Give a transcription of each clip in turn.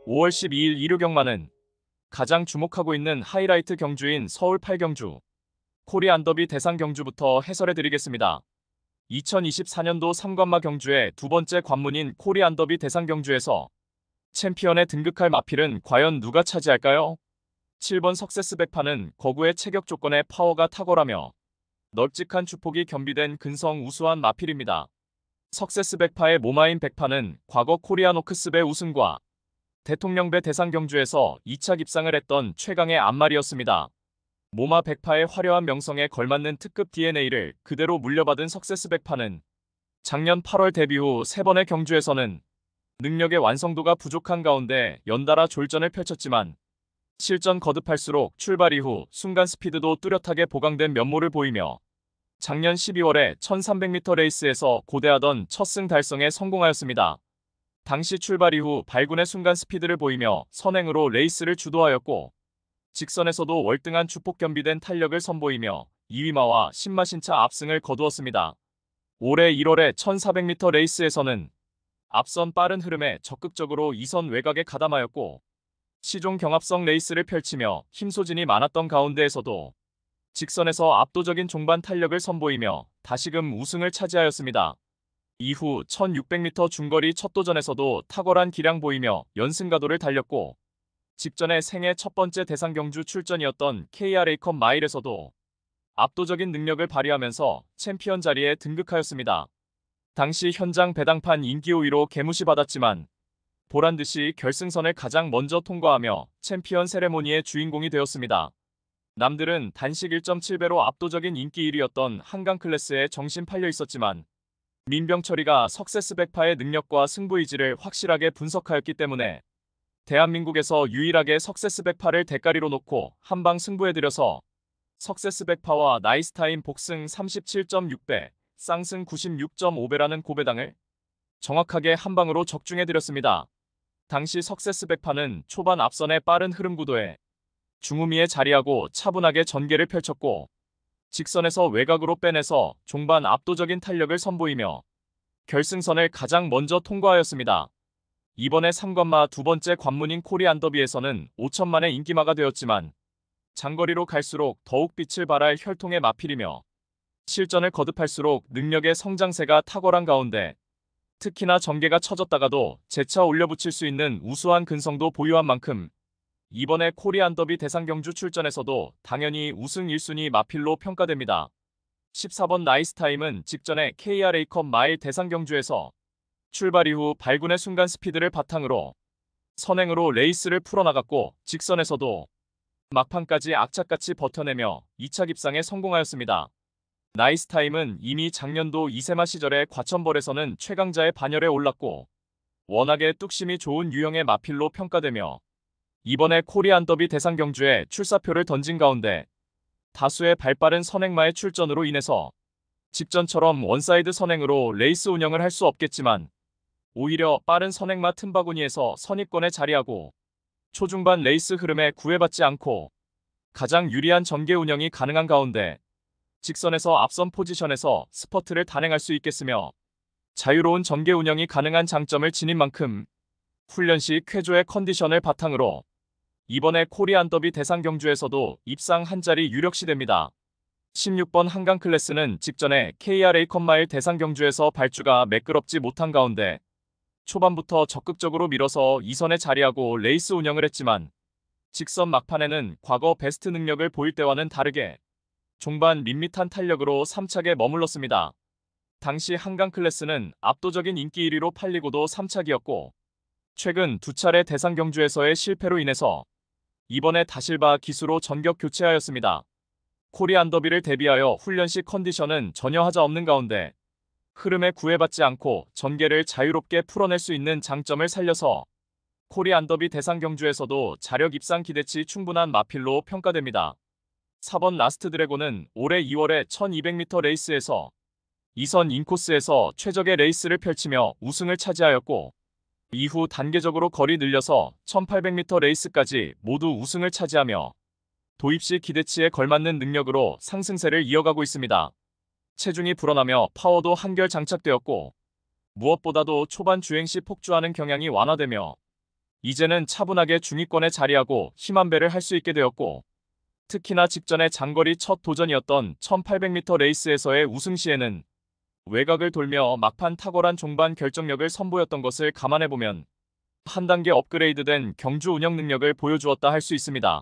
5월 12일 일요 경마는 가장 주목하고 있는 하이라이트 경주인 서울 8경주, 코리안 더비 대상 경주부터 해설해드리겠습니다. 2024년도 3관마 경주의 두 번째 관문인 코리안 더비 대상 경주에서 챔피언에 등극할 마필은 과연 누가 차지할까요? 7번 석세스 백파는 거구의 체격 조건에 파워가 탁월하며 널찍한 주폭이 겸비된 근성 우수한 마필입니다. 석세스 백파의 모마인 백파는 과거 코리안 오크스배 우승과 대통령배 대상 경주에서 2차 입상을 했던 최강의 앞말이었습니다. 모마 백파의 화려한 명성에 걸맞는 특급 DNA를 그대로 물려받은 석세스 백파는 작년 8월 데뷔 후 3번의 경주에서는 능력의 완성도가 부족한 가운데 연달아 졸전을 펼쳤지만 실전 거듭할수록 출발 이후 순간 스피드도 뚜렷하게 보강된 면모를 보이며 작년 12월에 1300m 레이스에서 고대하던 첫 승 달성에 성공하였습니다. 당시 출발 이후 발군의 순간 스피드를 보이며 선행으로 레이스를 주도하였고 직선에서도 월등한 주폭 겸비된 탄력을 선보이며 2위마와 신마신차 압승을 거두었습니다. 올해 1월에 1400m 레이스에서는 앞선 빠른 흐름에 적극적으로 2선 외곽에 가담하였고 시종 경합성 레이스를 펼치며 힘소진이 많았던 가운데에서도 직선에서 압도적인 종반 탄력을 선보이며 다시금 우승을 차지하였습니다. 이후 1600m 중거리 첫 도전에서도 탁월한 기량 보이며 연승가도를 달렸고 직전에 생애 첫 번째 대상 경주 출전이었던 KRA컵 마일에서도 압도적인 능력을 발휘하면서 챔피언 자리에 등극하였습니다. 당시 현장 배당판 인기 5위로 개무시받았지만 보란듯이 결승선을 가장 먼저 통과하며 챔피언 세레모니의 주인공이 되었습니다. 남들은 단식 1.7배로 압도적인 인기 1위였던 한강 클래스에 정신 팔려 있었지만 민병철이가 석세스 백파의 능력과 승부의지를 확실하게 분석하였기 때문에 대한민국에서 유일하게 석세스 백파를 대가리로 놓고 한방 승부해들여서 석세스 백파와 나이스타임 복승 37.6배, 쌍승 96.5배라는 고배당을 정확하게 한방으로 적중해드렸습니다. 당시 석세스 백파는 초반 앞선의 빠른 흐름 구도에 중후미에 자리하고 차분하게 전개를 펼쳤고 직선에서 외곽으로 빼내서 종반 압도적인 탄력을 선보이며 결승선을 가장 먼저 통과하였습니다. 이번에 3관마 두 번째 관문인 코리안 더비에서는 5천만의 인기마가 되었지만 장거리로 갈수록 더욱 빛을 발할 혈통의 마필이며 실전을 거듭할수록 능력의 성장세가 탁월한 가운데 특히나 전개가 처졌다가도 재차 올려붙일 수 있는 우수한 근성도 보유한 만큼 이번에 코리안 더비 대상 경주 출전에서도 당연히 우승 1순위 마필로 평가됩니다. 14번 나이스타임은 직전에 KRA컵 마일 대상 경주에서 출발 이후 발군의 순간 스피드를 바탕으로 선행으로 레이스를 풀어나갔고 직선에서도 막판까지 악착같이 버텨내며 2차 입상에 성공하였습니다. 나이스타임은 이미 작년도 이세마 시절에 과천벌에서는 최강자의 반열에 올랐고 워낙에 뚝심이 좋은 유형의 마필로 평가되며 이번에 코리안 더비 대상 경주에 출사표를 던진 가운데 다수의 발빠른 선행마의 출전으로 인해서 직전처럼 원사이드 선행으로 레이스 운영을 할 수 없겠지만 오히려 빠른 선행마 틈바구니에서 선입권에 자리하고 초중반 레이스 흐름에 구애받지 않고 가장 유리한 전개 운영이 가능한 가운데 직선에서 앞선 포지션에서 스퍼트를 단행할 수 있겠으며 자유로운 전개 운영이 가능한 장점을 지닌 만큼 훈련 시 쾌조의 컨디션을 바탕으로 이번에 코리안 더비 대상 경주에서도 입상 한 자리 유력시됩니다. 16번 한강 클래스는 직전에 KRA컵 마일 대상 경주에서 발주가 매끄럽지 못한 가운데 초반부터 적극적으로 밀어서 2선에 자리하고 레이스 운영을 했지만 직선 막판에는 과거 베스트 능력을 보일 때와는 다르게 종반 밋밋한 탄력으로 3착에 머물렀습니다. 당시 한강 클래스는 압도적인 인기 1위로 팔리고도 3착이었고 최근 두 차례 대상 경주에서의 실패로 인해서 이번에 다실바 기수로 전격 교체하였습니다. 코리안 더비를 대비하여 훈련 시 컨디션은 전혀 하자 없는 가운데 흐름에 구애받지 않고 전개를 자유롭게 풀어낼 수 있는 장점을 살려서 코리안 더비 대상 경주에서도 자력 입상 기대치 충분한 마필로 평가됩니다. 4번 라스트 드래곤은 올해 2월에 1200m 레이스에서 2선 인코스에서 최적의 레이스를 펼치며 우승을 차지하였고 이후 단계적으로 거리 늘려서 1800m 레이스까지 모두 우승을 차지하며 도입시 기대치에 걸맞는 능력으로 상승세를 이어가고 있습니다. 체중이 불어나며 파워도 한결 장착되었고 무엇보다도 초반 주행시 폭주하는 경향이 완화되며 이제는 차분하게 중위권에 자리하고 힘한 배를 할 수 있게 되었고, 특히나 직전에 장거리 첫 도전이었던 1800m 레이스에서의 우승 시에는 외곽을 돌며 막판 탁월한 종반 결정력을 선보였던 것을 감안해보면 한 단계 업그레이드된 경주 운영 능력을 보여주었다 할 수 있습니다.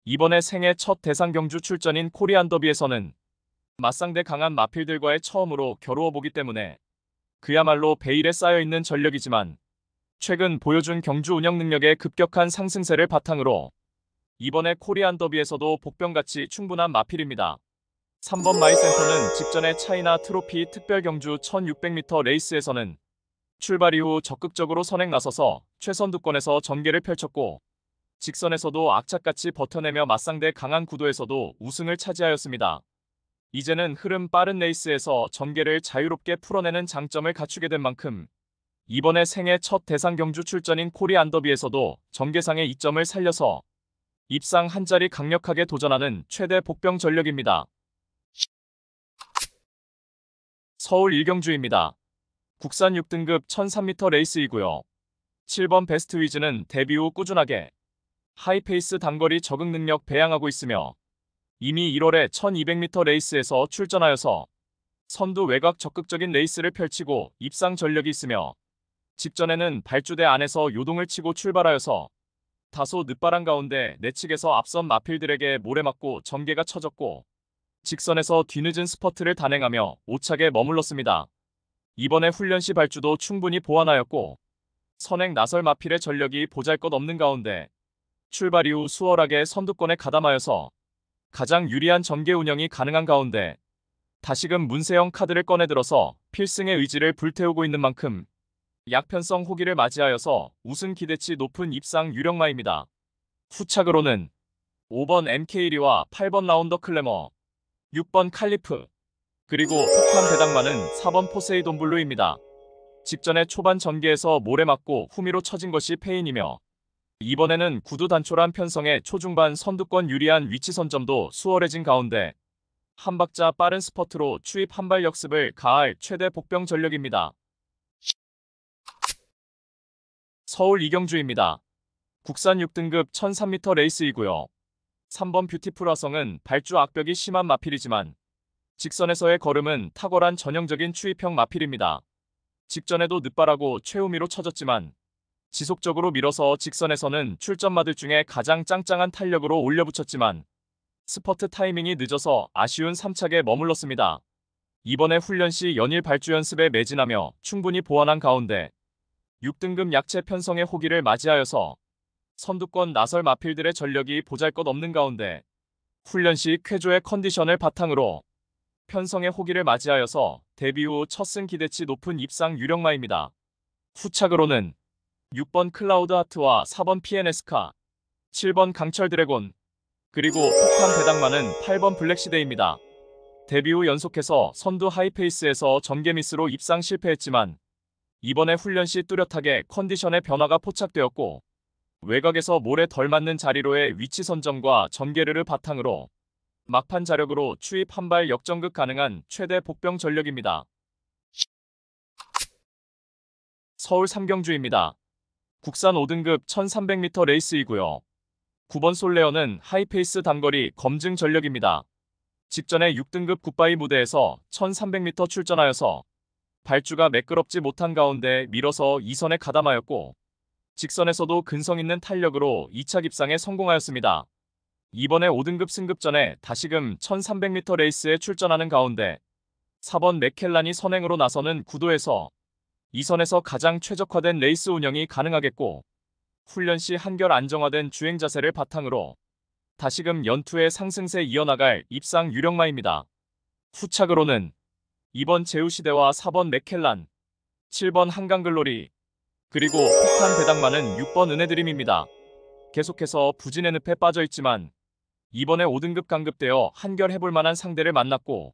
이번에 생애 첫 대상 경주 출전인 코리안 더비에서는 맞상대 강한 마필들과의 처음으로 겨루어보기 때문에 그야말로 베일에 쌓여있는 전력이지만 최근 보여준 경주 운영 능력의 급격한 상승세를 바탕으로 이번에 코리안 더비에서도 복병같이 충분한 마필입니다. 3번 마이센터는 직전에 차이나 트로피 특별 경주 1600m 레이스에서는 출발 이후 적극적으로 선행 나서서 최선두권에서 전개를 펼쳤고, 직선에서도 악착같이 버텨내며 맞상대 강한 구도에서도 우승을 차지하였습니다. 이제는 흐름 빠른 레이스에서 전개를 자유롭게 풀어내는 장점을 갖추게 된 만큼 이번에 생애 첫 대상 경주 출전인 코리안 더비에서도 전개상의 이점을 살려서 입상 한 자리 강력하게 도전하는 최대 복병 전력입니다. 서울 1경주입니다. 국산 6등급 1003m 레이스이고요. 7번 베스트 위즈는 데뷔 후 꾸준하게 하이페이스 단거리 적응 능력 배양하고 있으며 이미 1월에 1200m 레이스에서 출전하여서 선두 외곽 적극적인 레이스를 펼치고 입상 전력이 있으며 직전에는 발주대 안에서 요동을 치고 출발하여서 다소 늦바람 가운데 내측에서 앞선 마필들에게 모래맞고 전개가 쳐졌고 직선에서 뒤늦은 스퍼트를 단행하며 오차게 머물렀습니다. 이번에 훈련 시 발주도 충분히 보완하였고 선행 나설 마필의 전력이 보잘것없는 가운데 출발 이후 수월하게 선두권에 가담하여서 가장 유리한 전개 운영이 가능한 가운데 다시금 문세영 카드를 꺼내들어서 필승의 의지를 불태우고 있는 만큼 약편성 호기를 맞이하여서 우승 기대치 높은 입상 유력마입니다. 후착으로는 5번 MK1와 8번 라운더 클래머, 6번 칼리프, 그리고 폭탄 배당마는 4번 포세이돈 블루입니다. 직전에 초반 전개에서 모래맞고 후미로 처진 것이 패인이며 이번에는 구두 단촐한 편성에 초중반 선두권 유리한 위치 선점도 수월해진 가운데 한 박자 빠른 스퍼트로 추입 한발 역습을 가할 최대 복병 전력입니다. 서울 2경주입니다. 국산 6등급 1003m 레이스이고요. 3번 뷰티풀 화성은 발주 악벽이 심한 마필이지만 직선에서의 걸음은 탁월한 전형적인 추입형 마필입니다. 직전에도 늦바라고 최우미로 쳐졌지만 지속적으로 밀어서 직선에서는 출전마들 중에 가장 짱짱한 탄력으로 올려붙였지만 스퍼트 타이밍이 늦어서 아쉬운 3착에 머물렀습니다. 이번에 훈련 시 연일 발주 연습에 매진하며 충분히 보완한 가운데 6등급 약체 편성의 호기를 맞이하여서 선두권 나설 마필들의 전력이 보잘것없는 가운데 훈련 시 쾌조의 컨디션을 바탕으로 편성의 호기를 맞이하여서 데뷔 후 첫 승 기대치 높은 입상 유력마입니다. 후착으로는 6번 클라우드 하트와 4번 PNS카, 7번 강철 드래곤, 그리고 폭탄 배당마는 8번 블랙시데이입니다. 데뷔 후 연속해서 선두 하이페이스에서 전개 미스로 입상 실패했지만 이번에 훈련 시 뚜렷하게 컨디션의 변화가 포착되었고 외곽에서 모래 덜 맞는 자리로의 위치 선점과 전개를 바탕으로 막판 자력으로 추입 한발 역전극 가능한 최대 복병 전력입니다. 서울 3경주입니다. 국산 5등급 1300m 레이스이고요. 9번 솔레어는 하이페이스 단거리 검증 전력입니다. 직전에 6등급 굿바이 무대에서 1300m 출전하여서 발주가 매끄럽지 못한 가운데 밀어서 2선에 가담하였고 직선에서도 근성 있는 탄력으로 2차 입상에 성공하였습니다. 이번에 5등급 승급 전에 다시금 1300m 레이스에 출전하는 가운데 4번 맥켈란이 선행으로 나서는 구도에서 2선에서 가장 최적화된 레이스 운영이 가능하겠고 훈련 시 한결 안정화된 주행 자세를 바탕으로 다시금 연투의 상승세 이어나갈 입상 유력마입니다. 후착으로는 2번 제우시대와 4번 맥켈란, 7번 한강글로리, 그리고 폭탄 배당마는 6번 은혜드림입니다. 계속해서 부진의 늪에 빠져있지만 이번에 5등급 강급되어 한결 해볼 만한 상대를 만났고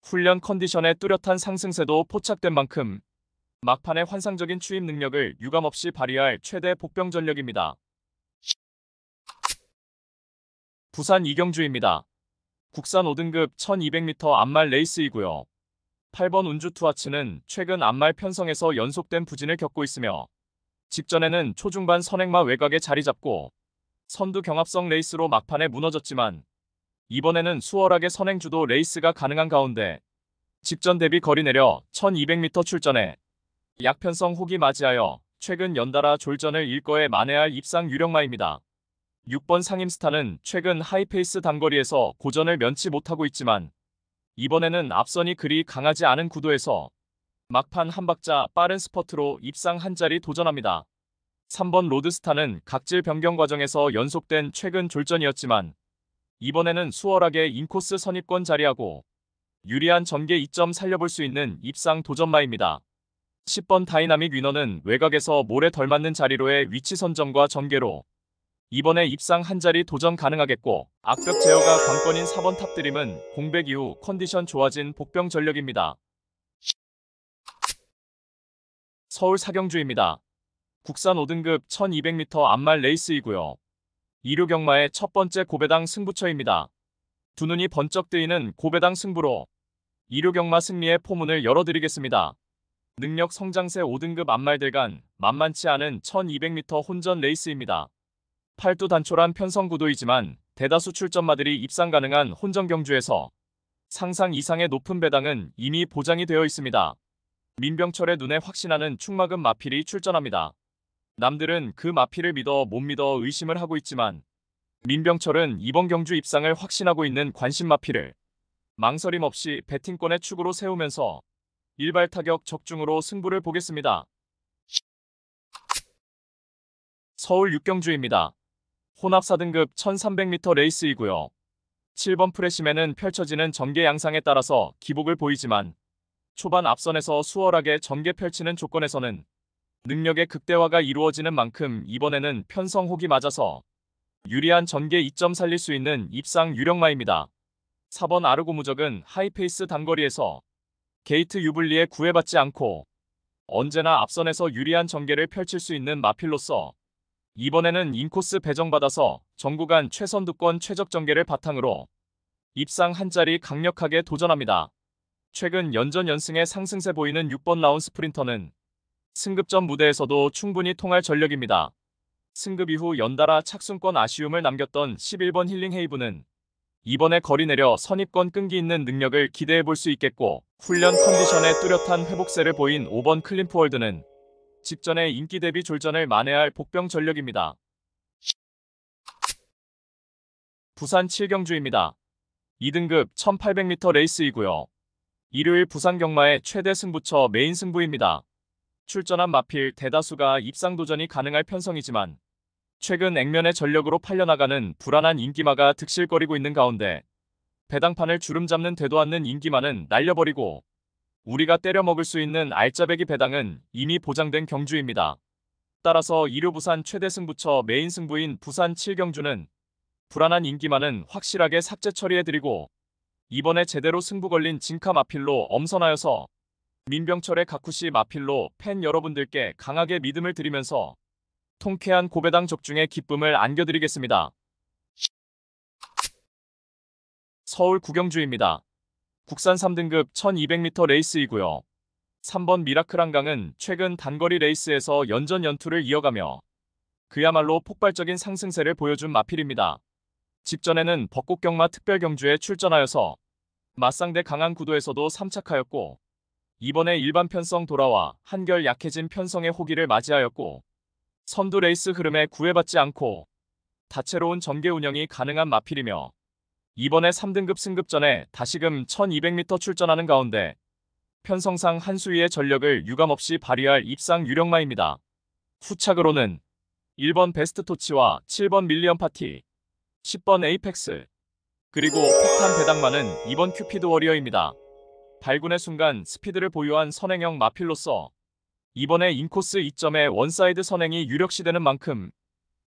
훈련 컨디션의 뚜렷한 상승세도 포착된 만큼 막판의 환상적인 추입 능력을 유감없이 발휘할 최대 복병 전력입니다. 부산 2경주입니다. 국산 5등급 1200m 암말 레이스이고요. 8번 운주 투아츠는 최근 암말 편성에서 연속된 부진을 겪고 있으며 직전에는 초중반 선행마 외곽에 자리 잡고 선두 경합성 레이스로 막판에 무너졌지만 이번에는 수월하게 선행주도 레이스가 가능한 가운데 직전 대비 거리 내려 1200m 출전해 약편성 호기 맞이하여 최근 연달아 졸전을 일거에 만회할 입상 유력마입니다. 6번 상임스타는 최근 하이페이스 단거리에서 고전을 면치 못하고 있지만 이번에는 앞선이 그리 강하지 않은 구도에서 막판 한 박자 빠른 스퍼트로 입상 한 자리 도전합니다. 3번 로드스타는 각질 변경 과정에서 연속된 최근 졸전이었지만 이번에는 수월하게 인코스 선입권 자리하고 유리한 전개 2점 살려볼 수 있는 입상 도전마입니다. 10번 다이나믹 위너는 외곽에서 모래 덜 맞는 자리로의 위치 선점과 전개로 이번에 입상 한 자리 도전 가능하겠고 악벽 제어가 관건인 4번 탑드림은 공백 이후 컨디션 좋아진 복병 전력입니다. 서울 사경주입니다. 국산 5등급 1200m 암말 레이스이고요. 2류 경마의 첫 번째 고배당 승부처입니다. 두 눈이 번쩍 뜨이는 고배당 승부로 2류 경마 승리의 포문을 열어드리겠습니다. 능력 성장세 5등급 암말들 간 만만치 않은 1200m 혼전 레이스입니다. 팔두 단촐한 편성 구도이지만 대다수 출전마들이 입상 가능한 혼전 경주에서 상상 이상의 높은 배당은 이미 보장이 되어 있습니다. 민병철의 눈에 확신하는 축막은 마필이 출전합니다. 남들은 그 마필을 믿어 못 믿어 의심을 하고 있지만 민병철은 이번 경주 입상을 확신하고 있는 관심 마필을 망설임 없이 배팅권의 축으로 세우면서 일발 타격 적중으로 승부를 보겠습니다. 서울 6경주입니다. 혼합 4등급 1300m 레이스이고요. 7번 프레시맨은 펼쳐지는 전개 양상에 따라서 기복을 보이지만 초반 앞선에서 수월하게 전개 펼치는 조건에서는 능력의 극대화가 이루어지는 만큼 이번에는 편성 혹이 맞아서 유리한 전개 2점 살릴 수 있는 입상 유력마입니다. 4번 아르고무적은 하이페이스 단거리에서 게이트 유블리에 구애받지 않고 언제나 앞선에서 유리한 전개를 펼칠 수 있는 마필로서 이번에는 인코스 배정받아서 전구간 최선두권 최적 전개를 바탕으로 입상 한 자리 강력하게 도전합니다. 최근 연전 연승의 상승세 보이는 6번 라운 스프린터는 승급전 무대에서도 충분히 통할 전력입니다. 승급 이후 연달아 착순권 아쉬움을 남겼던 11번 힐링 헤이브는 이번에 거리 내려 선입권 끈기 있는 능력을 기대해볼 수 있겠고 훈련 컨디션에 뚜렷한 회복세를 보인 5번 클림프월드는 직전에 인기 대비 졸전을 만회할 복병 전력입니다. 부산 7경주입니다. 2등급 1800m 레이스이고요. 일요일 부산 경마의 최대 승부처 메인 승부입니다. 출전한 마필 대다수가 입상 도전이 가능할 편성이지만 최근 액면의 전력으로 팔려나가는 불안한 인기마가 득실거리고 있는 가운데 배당판을 주름 잡는 되도 않는 인기마는 날려버리고 우리가 때려 먹을 수 있는 알짜배기 배당은 이미 보장된 경주입니다. 따라서 2류 부산 최대 승부처 메인 승부인 부산 7경주는 불안한 인기마는 확실하게 삭제 처리해드리고 이번에 제대로 승부 걸린 진카 마필로 엄선하여서 민병철의 가쿠시 마필로 팬 여러분들께 강하게 믿음을 드리면서 통쾌한 고배당 적중의 기쁨을 안겨드리겠습니다. 서울 9경주입니다. 국산 3등급 1200m 레이스이고요. 3번 미라클 한강은 최근 단거리 레이스에서 연전 연투를 이어가며 그야말로 폭발적인 상승세를 보여준 마필입니다. 직전에는 벚꽃경마 특별경주에 출전하여서 맞상대 강한 구도에서도 3착하였고 이번에 일반 편성 돌아와 한결 약해진 편성의 호기를 맞이하였고 선두 레이스 흐름에 구애받지 않고 다채로운 전개 운영이 가능한 마필이며 이번에 3등급 승급전에 다시금 1200m 출전하는 가운데 편성상 한 수위의 전력을 유감없이 발휘할 입상 유력마입니다. 후착으로는 1번 베스트 토치와 7번 밀리언 파티, 10번 에이펙스, 그리고 폭탄 배당마는 2번 큐피드 워리어입니다. 발군의 순간 스피드를 보유한 선행형 마필로서 이번에 인코스 2점의 원사이드 선행이 유력시되는 만큼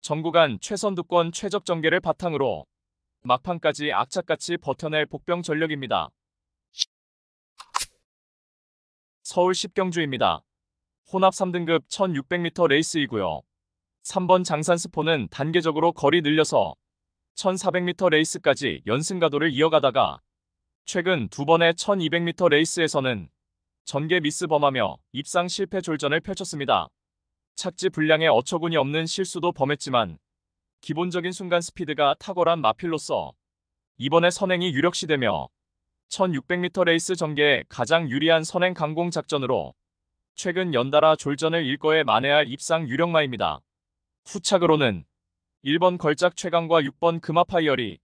전구간 최선두권 최적 전개를 바탕으로 막판까지 악착같이 버텨낼 복병 전력입니다. 서울 10경주입니다. 혼합 3등급 1600m 레이스이고요. 3번 장산스포는 단계적으로 거리 늘려서 1400m 레이스까지 연승가도를 이어가다가 최근 두 번의 1200m 레이스에서는 전개 미스 범하며 입상 실패 졸전을 펼쳤습니다. 착지 불량에 어처구니 없는 실수도 범했지만 기본적인 순간 스피드가 탁월한 마필로서 이번에 선행이 유력시되며 1600m 레이스 전개에 가장 유리한 선행 강공 작전으로 최근 연달아 졸전을 일거에 만회할 입상 유력마입니다. 후착으로는 1번 걸작 최강과 6번 금화파이어리,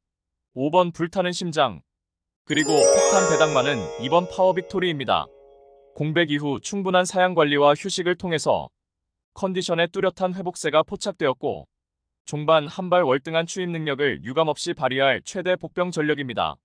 5번 불타는 심장, 그리고 폭탄 배당마는 2번 파워 빅토리입니다. 공백 이후 충분한 사양 관리와 휴식을 통해서 컨디션에 뚜렷한 회복세가 포착되었고 종반 한 발 월등한 추임 능력을 유감없이 발휘할 최대 복병 전력입니다.